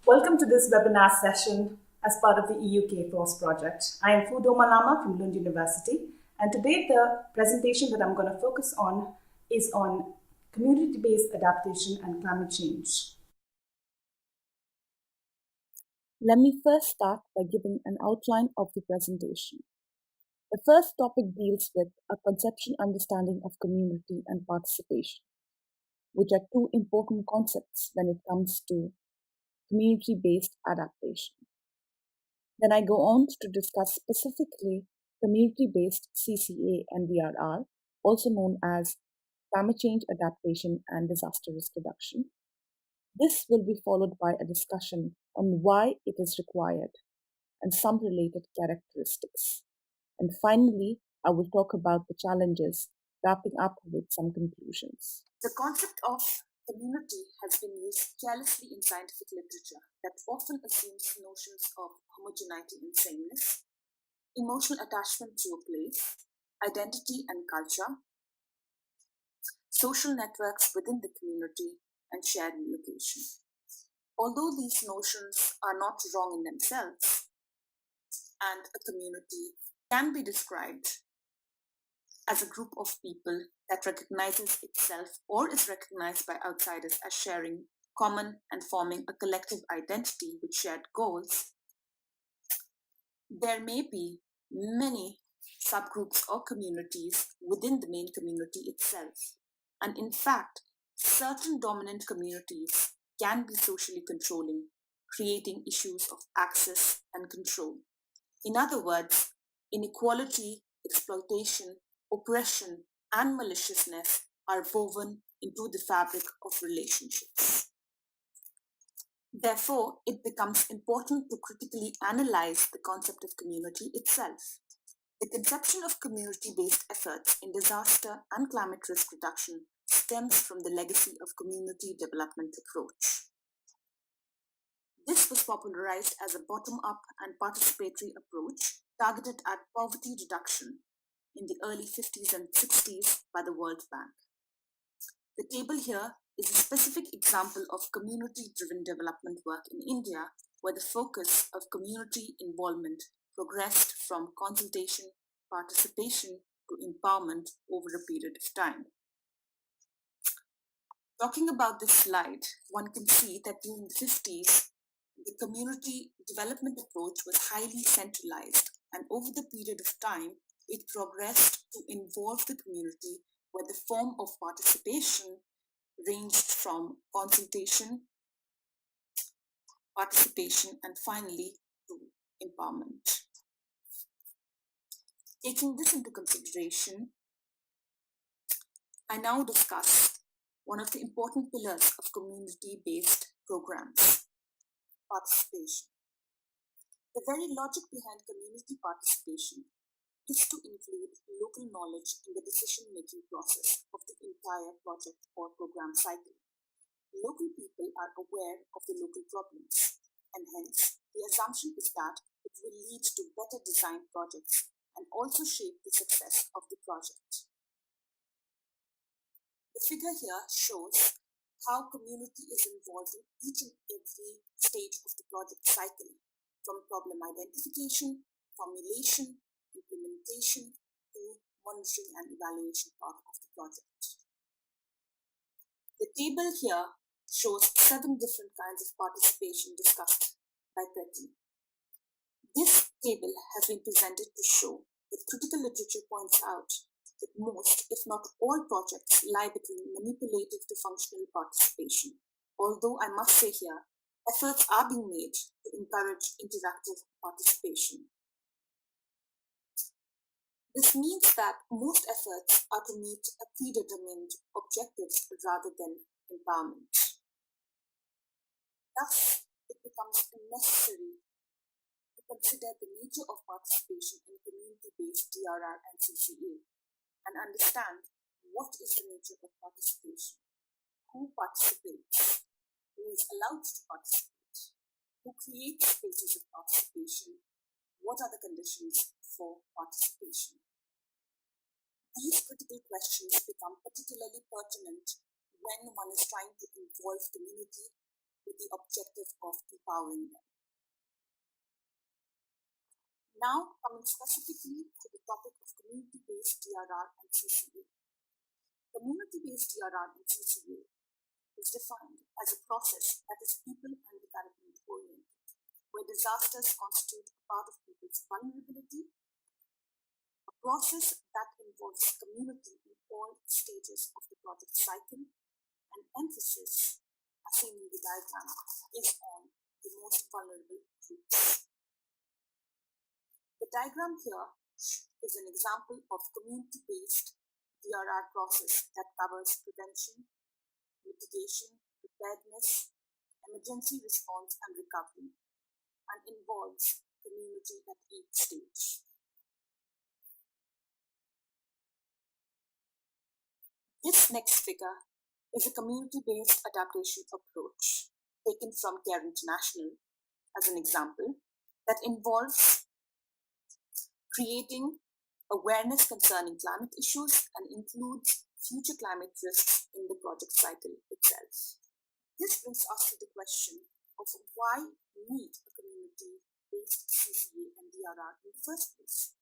Welcome to this webinar session as part of the EU Force project. I am Phu Doma Lama from Lund University, and today the presentation that I'm going to focus on is on community-based adaptation and climate change. Let me first start by giving an outline of the presentation. The first topic deals with a conceptual understanding of community and participation, which are two important concepts when it comes to community-based adaptation. Then I go on to discuss specifically community-based CCA and VRR, also known as climate change adaptation and disaster risk reduction. This will be followed by a discussion on why it is required and some related characteristics. And finally, I will talk about the challenges, wrapping up with some conclusions. The concept of community has been used carelessly in scientific literature that often assumes notions of homogeneity and sameness, emotional attachment to a place, identity and culture, social networks within the community, and shared location. Although these notions are not wrong in themselves, and a community can be described as a group of people that recognizes itself or is recognized by outsiders as sharing common and forming a collective identity with shared goals, there may be many subgroups or communities within the main community itself. And in fact, certain dominant communities can be socially controlling, creating issues of access and control. In other words, inequality, exploitation, oppression, and maliciousness are woven into the fabric of relationships. Therefore, it becomes important to critically analyze the concept of community itself. The conception of community-based efforts in disaster and climate risk reduction stems from the legacy of community development approach. This was popularized as a bottom-up and participatory approach targeted at poverty reduction in the early 50s and 60s by the World Bank. The table here is a specific example of community-driven development work in India, where the focus of community involvement progressed from consultation, participation to empowerment over a period of time. Talking about this slide, one can see that during the 50s, the community development approach was highly centralized, and over the period of time, it progressed to involve the community, where the form of participation ranged from consultation, participation, and finally to empowerment. Taking this into consideration, I now discuss one of the important pillars of community-based programs, participation. The very logic behind community participation is to include local knowledge in the decision-making process of the entire project or program cycle. Local people are aware of the local problems, and hence the assumption is that it will lead to better designed projects and also shape the success of the project. The figure here shows how community is involved in each and every stage of the project cycle, from problem identification, formulation, implementation, to monitoring and evaluation part of the project. The table here shows 7 different kinds of participation discussed by Pretty. This table has been presented to show that critical literature points out that most, if not all projects lie between manipulative to functional participation. Although I must say here, efforts are being made to encourage interactive participation. This means that most efforts are to meet a predetermined objectives rather than empowerment. Thus, it becomes necessary to consider the nature of participation in community-based DRR and CCA and understand what is the nature of participation, who participates, who is allowed to participate, who creates spaces of participation, what are the conditions for participation. These critical questions become particularly pertinent when one is trying to involve community with the objective of empowering them. Now, coming specifically to the topic of community-based DRR and CCA. Community-based DRR and CCA is defined as a process that is people and development oriented, where disasters constitute a part of people's vulnerability, a process that involves community in all stages of the project cycle, and emphasis, as seen in the diagram, is on the most vulnerable groups. The diagram here is an example of community-based DRR process that covers prevention, mitigation, preparedness, emergency response and recovery, and involves community at each stage. This next figure is a community-based adaptation approach taken from Care International as an example that involves creating awareness concerning climate issues and includes future climate risks in the project cycle itself. This brings us to the question of why we need a community-based CCA and DRR in the first place.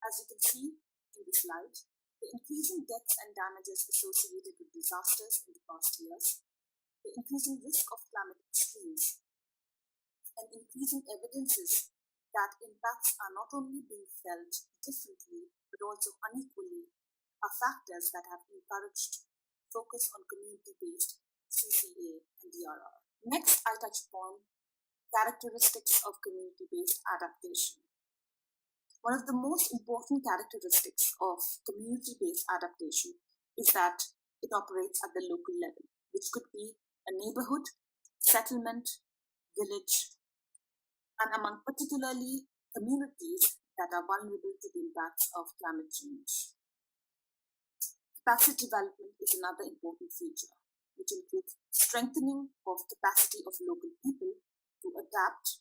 As you can see in the slide, the increasing deaths and damages associated with disasters in the past years, the increasing risk of climate extremes, and increasing evidences that impacts are not only being felt differently but also unequally are factors that have encouraged focus on community-based CCA and DRR. Next, I touch upon characteristics of community-based adaptation. One of the most important characteristics of community-based adaptation is that it operates at the local level, which could be a neighborhood, settlement, village, and among particularly communities that are vulnerable to the impacts of climate change. Capacity development is another important feature, which includes strengthening of capacity of local people to adapt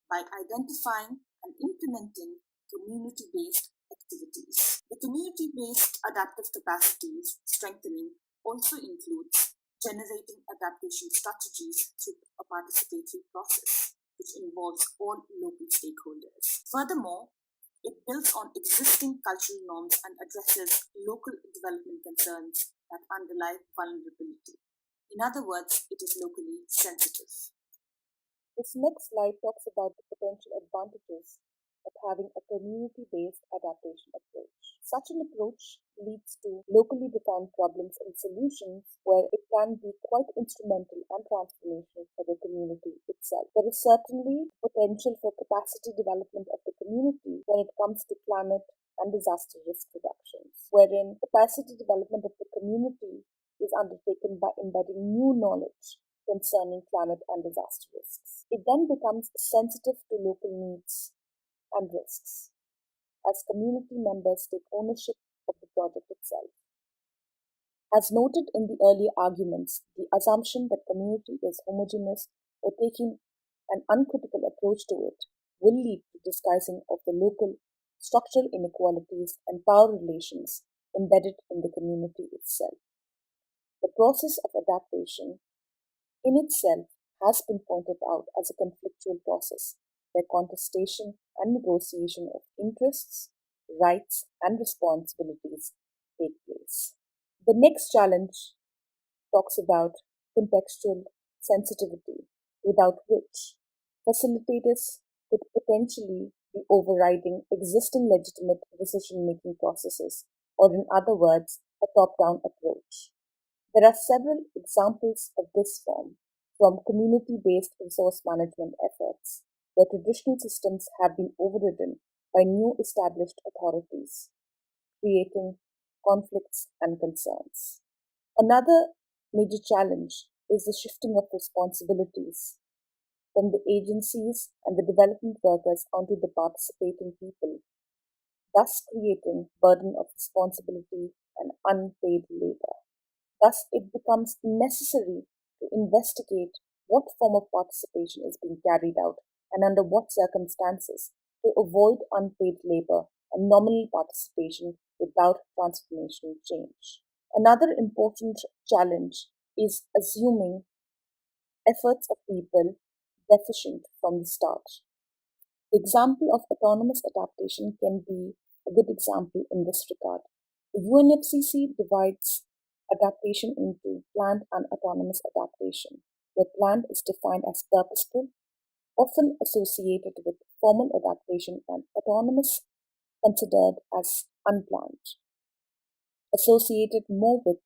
by identifying and implementing community-based activities. The community-based adaptive capacities strengthening also includes generating adaptation strategies through a participatory process, which involves all local stakeholders. Furthermore, it builds on existing cultural norms and addresses local development concerns that underlie vulnerability. In other words, it is locally sensitive. This next slide talks about the potential advantages of having a community-based adaptation approach. Such an approach leads to locally defined problems and solutions where it can be quite instrumental and transformational for the community itself. There is certainly potential for capacity development of the community when it comes to climate and disaster risk reductions, wherein capacity development of the community is undertaken by embedding new knowledge concerning climate and disaster risks. It then becomes sensitive to local needs and risks as community members take ownership of the project itself. As noted in the earlier arguments, the assumption that community is homogeneous or taking an uncritical approach to it will lead to disguising of the local structural inequalities and power relations embedded in the community itself. The process of adaptation in itself has been pointed out as a conflictual process where contestation and negotiation of interests, rights, and responsibilities take place. The next challenge talks about contextual sensitivity, without which facilitators could potentially be overriding existing legitimate decision-making processes, or in other words, a top-down approach. There are several examples of this form from community-based resource management efforts, where traditional systems have been overridden by new established authorities, creating conflicts and concerns. Another major challenge is the shifting of responsibilities from the agencies and the development workers onto the participating people, thus creating burden of responsibility and unpaid labor. Thus, it becomes necessary to investigate what form of participation is being carried out and under what circumstances to avoid unpaid labor and nominal participation without transformational change. Another important challenge is assuming efforts of people deficient from the start. The example of autonomous adaptation can be a good example in this regard. The UNFCCC divides adaptation into planned and autonomous adaptation, where planned is defined as purposeful, often associated with formal adaptation, and autonomous considered as unplanned, associated more with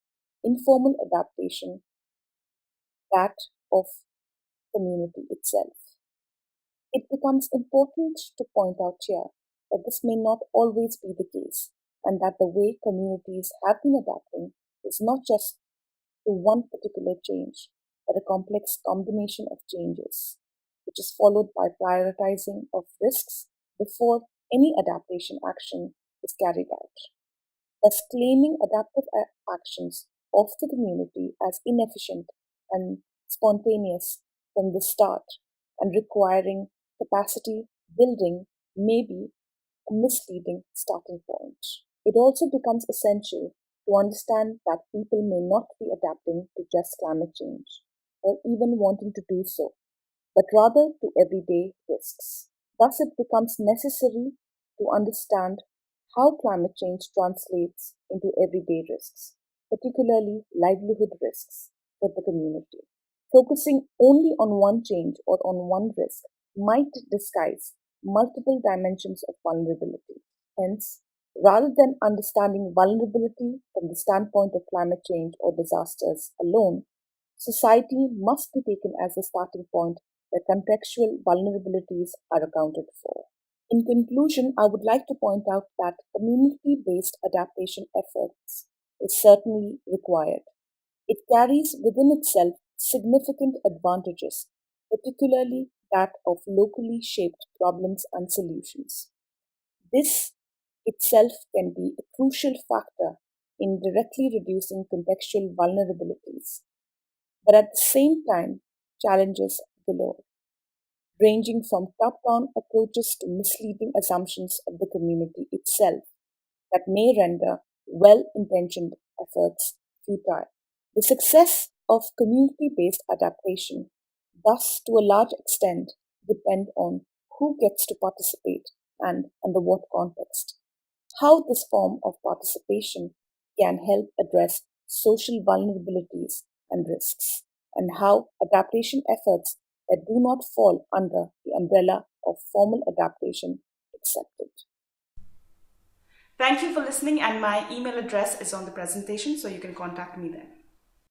informal adaptation, that of community itself. It becomes important to point out here that this may not always be the case, and that the way communities have been adapting is not just to one particular change, but a complex combination of changes, which is followed by prioritizing of risks before any adaptation action is carried out, thus claiming adaptive actions of the community as inefficient and spontaneous from the start and requiring capacity building may be a misleading starting point. It also becomes essential to understand that people may not be adapting to just climate change or even wanting to do so, but rather to everyday risks. Thus, it becomes necessary to understand how climate change translates into everyday risks, particularly livelihood risks for the community. Focusing only on one change or on one risk might disguise multiple dimensions of vulnerability. Hence, rather than understanding vulnerability from the standpoint of climate change or disasters alone, society must be taken as a starting point where contextual vulnerabilities are accounted for. In conclusion, I would like to point out that community-based adaptation efforts is certainly required. It carries within itself significant advantages, particularly that of locally shaped problems and solutions. This itself can be a crucial factor in directly reducing contextual vulnerabilities, but at the same time, challenges below, ranging from top-down approaches to misleading assumptions of the community itself that may render well-intentioned efforts futile. The success of community-based adaptation, thus to a large extent, depend on who gets to participate and under what context. How this form of participation can help address social vulnerabilities and risks, and how adaptation efforts that do not fall under the umbrella of formal adaptation accepted. Thank you for listening, and my email address is on the presentation, so you can contact me then.